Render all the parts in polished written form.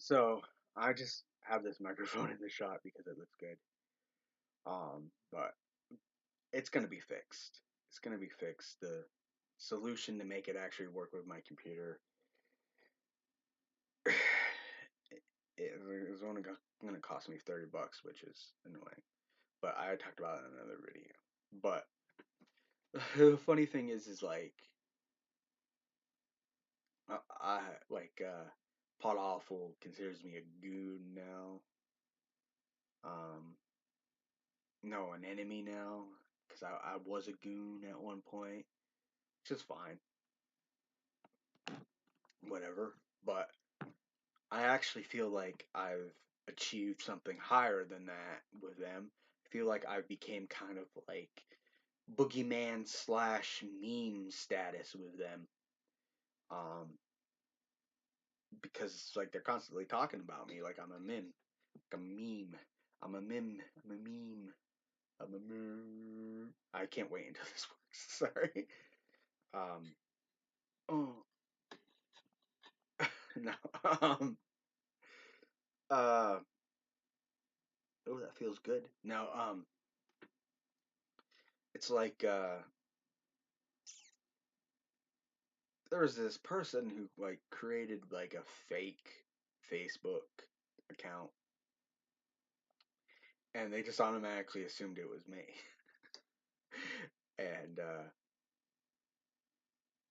So I just have this microphone in the shop because it looks good. But it's gonna be fixed. It's gonna be fixed. The solution to make it actually work with my computer, it was only gonna cost me $30, which is annoying. But I talked about it in another video. But the funny thing is like I like Pot Awful considers me a goon now. Um, no, an enemy now because I was a goon at one point, which is fine, whatever. But I actually feel like I've achieved something higher than that with them. I feel like I became kind of like boogeyman slash meme status with them. Um, because it's like they're constantly talking about me like I'm a meme, like a meme. I'm a meme. I'm a meme. I'm a meme. I can't wait until this works. Sorry. Um. Oh no. Uh. Oh, that feels good. No. It's like there was this person who like created like a fake Facebook account, and they just automatically assumed it was me. And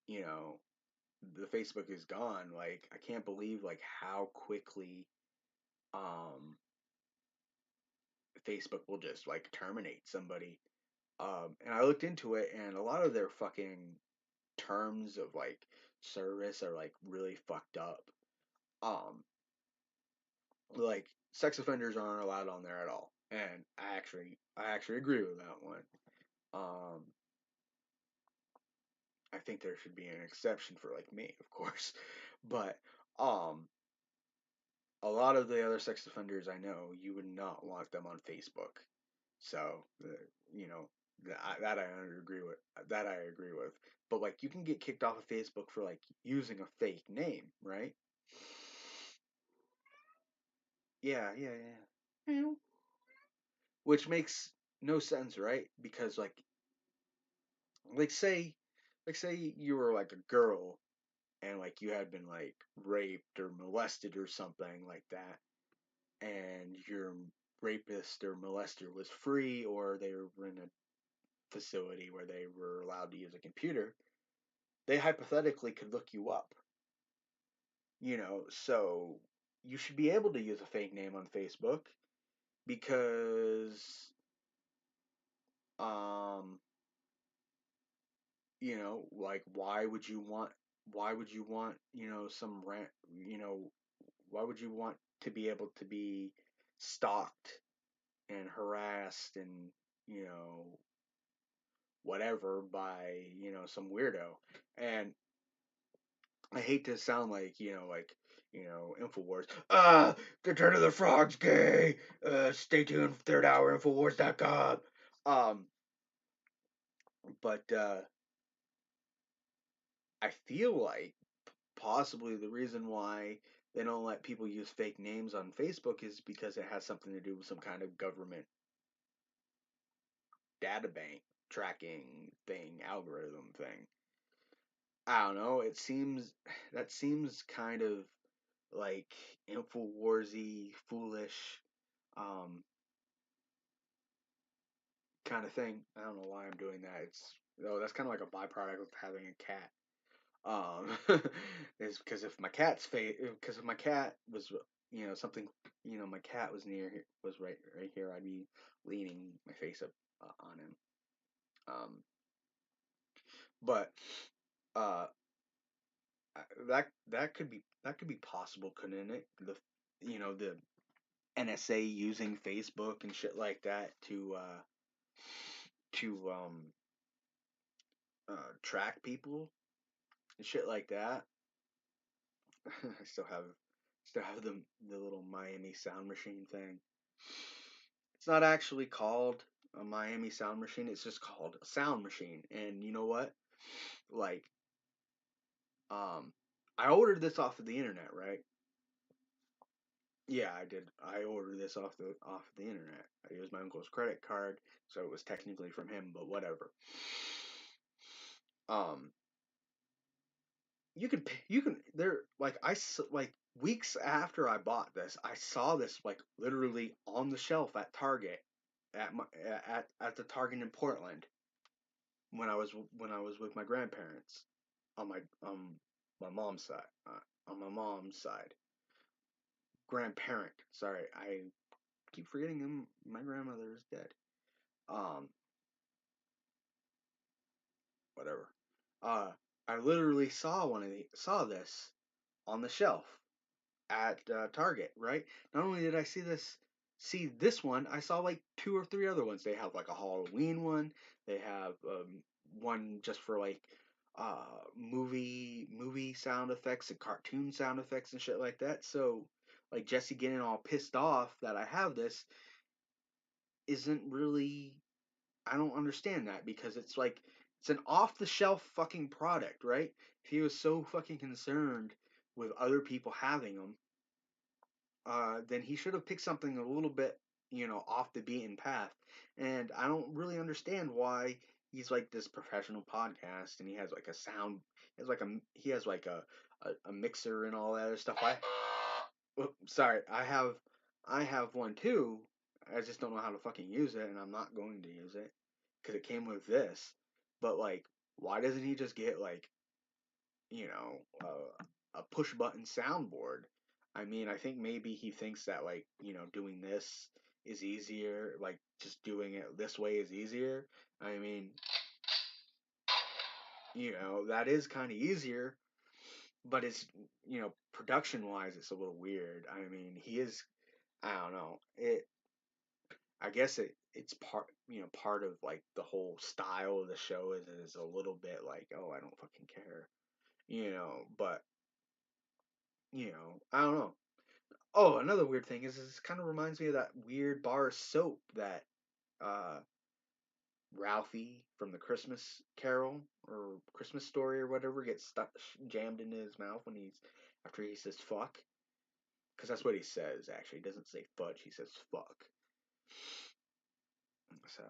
you know, the Facebook is gone. Like I can't believe like how quickly um Facebook will just like terminate somebody. And I looked into it, and a lot of their fucking terms of like service are like really fucked up. Um, like sex offenders aren't allowed on there at all, and I actually agree with that one. Um, I think there should be an exception for like me, of course, but um, a lot of the other sex offenders I know, you would not want them on Facebook. So, you know, that I agree with. That I agree with. But like, you can get kicked off of Facebook for like using a fake name, right? Yeah, yeah, yeah. Which makes no sense, right? Because like say, say you were like a girl and like you had been like raped or molested or something like that, and your rapist or molester was free, or they were in a facility where they were allowed to use a computer, they hypothetically could look you up. So you should be able to use a fake name on Facebook because um like why would you want, some rant, you know, why would you want to be able to be stalked and harassed and, you know, whatever by, some weirdo. And I hate to sound like, Infowars. The Turn of the Frog's gay. Stay tuned, third hour Infowars.com. Um, but I feel like possibly the reason why they don't let people use fake names on Facebook is because it has something to do with some kind of government data bank tracking thing, algorithm thing. I don't know. That seems kind of like Infowarsy, foolish, um, kind of thing. I don't know why I'm doing that. That's kind of like a byproduct of having a cat. Is because if my because if my cat was, something, my cat was was right here, I'd be leaning my face up on him. Um, but uh, that could be possible, couldn't it? The NSA using Facebook and shit like that to track people and shit like that. I still have the little Miami sound machine thing. It's not actually called a Miami sound machine. It's just called a sound machine. And you know what? Like, um, I ordered this off of the internet, right? Yeah, I did. I ordered this off the internet. I used my uncle's credit card, so it was technically from him, but whatever. Um, you can there like like weeks after I bought this, I saw this like literally on the shelf at Target at my at the Target in Portland when I was with my grandparents on my mom's side on my mom's side grandparent. Sorry, I keep forgetting him. My grandmother is dead. Um, whatever. Uh, I literally saw this on the shelf at Target. Right. Not only did I see this one, I saw like two or three other ones. They have like a Halloween one. They have one just for like movie sound effects and cartoon sound effects and shit like that. So like Jesse getting all pissed off that I have this isn't really, I don't understand that because it's like it's an off the shelf fucking product, right? If he was so fucking concerned with other people having them, then he should have picked something a little bit, off the beaten path. And I don't really understand why he's like this professional podcast and he has like a sound, he has like a mixer and all that other stuff. Sorry, I have one too. I just don't know how to fucking use it, and I'm not going to use it because it came with this. But like, why doesn't he just get like, a push button soundboard? I mean, I think maybe he thinks that like, doing this is easier, like just doing it this way is easier. I mean, that is kind of easier, but it's, production wise, it's a little weird. I mean, he is, I don't know. I guess it's part of like the whole style of the show is a little bit like, oh, I don't fucking care, but I don't know. Oh, another weird thing is this kind of reminds me of that weird bar of soap that uh Ralphie from the Christmas Carol or Christmas Story or whatever gets stuck jammed into his mouth when he's after he says fuck, because that's what he says. Actually, he doesn't say fudge, he says fuck. So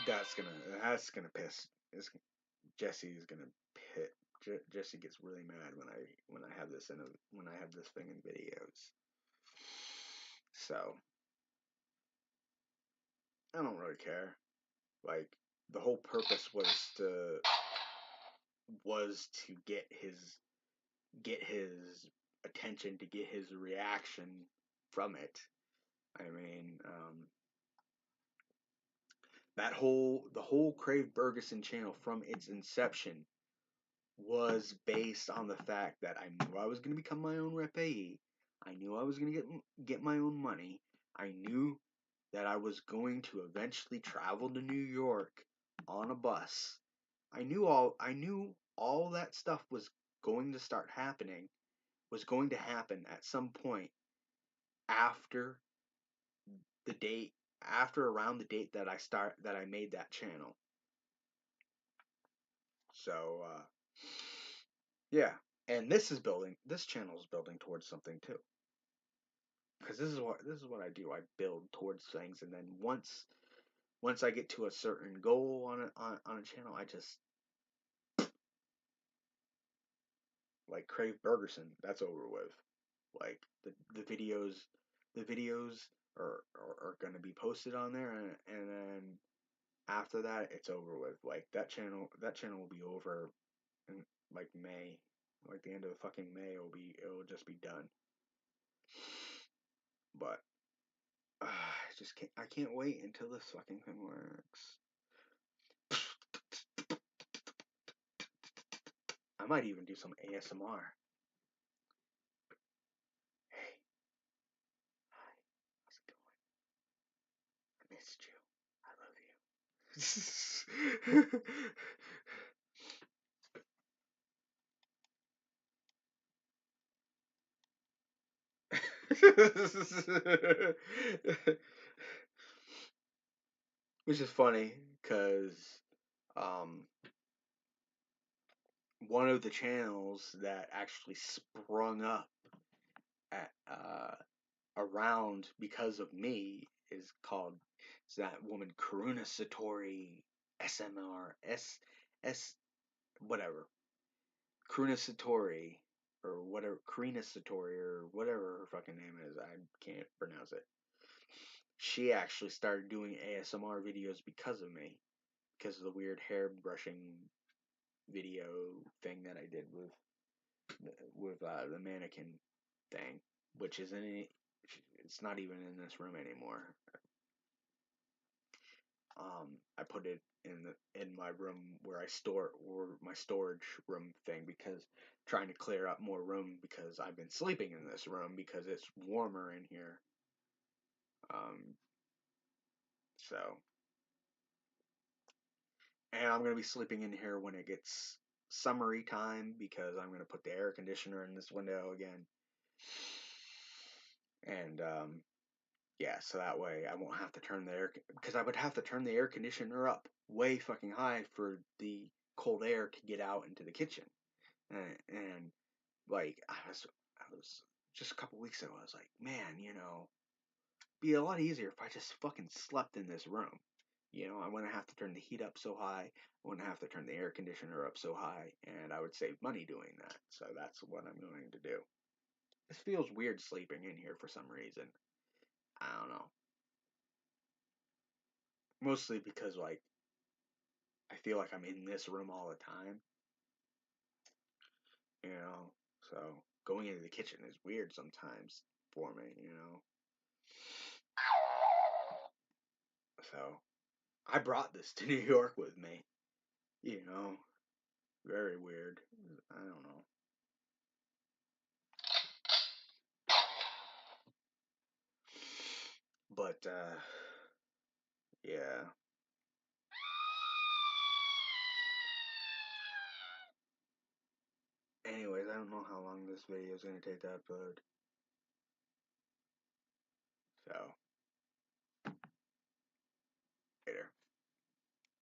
that's gonna piss. Jesse's gonna pit. Jesse gets really mad when I have this when I have this thing in videos. So I don't really care. Like the whole purpose was to get his attention, to get his reaction from it. I mean, the whole Crave Bergeson channel from its inception was based on the fact that I knew I was going to become my own repayee. I knew I was going to get my own money. I knew that I was going to eventually travel to New York on a bus. I knew all that stuff was going to start happening, was going to happen at some point after the date after around the date that I made that channel. So yeah, and this channel is building towards something too. Because this is what I do. I build towards things, and then once I get to a certain goal on a channel, I just like Crave Bergerson. That's over with. Like the videos are going to be posted on there, and then after that, it's over with. Like that channel will be over in like May, like the end of the fucking May. It'll just be done. But I can't wait until this fucking thing works. I might even do some ASMR. Hey, hi, how's it going? I missed you. I love you. Which is funny because um, one of the channels that actually sprung up at around because of me is called, it's that woman Karuna Satori SMR S whatever, Karuna Satori or whatever, Karina Satori or whatever her fucking name is, I can't pronounce it. She actually started doing ASMR videos because of me, because of the weird hair brushing video thing that I did with the mannequin thing, which isn't, it's not even in this room anymore. I put it in my room where I store, or my storage room thing, because trying to clear up more room because I've been sleeping in this room because it's warmer in here. So, and I'm gonna be sleeping in here when it gets summery time because I'm gonna put the air conditioner in this window again. And yeah, so that way I won't have to turn the air, because I would have to turn the air conditioner up way fucking high for the cold air to get out into the kitchen. And like I was just a couple weeks ago, I was like, man, be a lot easier if I just fucking slept in this room. I wouldn't have to turn the heat up so high. I wouldn't have to turn the air conditioner up so high, and I would save money doing that. So that's what I'm going to do. This feels weird sleeping in here for some reason. I don't know. Mostly because like I feel like I'm in this room all the time, you know. So going into the kitchen is weird sometimes for me. So I brought this to New York with me, you know. Very weird. I don't know. But yeah. Anyways, I don't know how long this video is gonna take to upload. So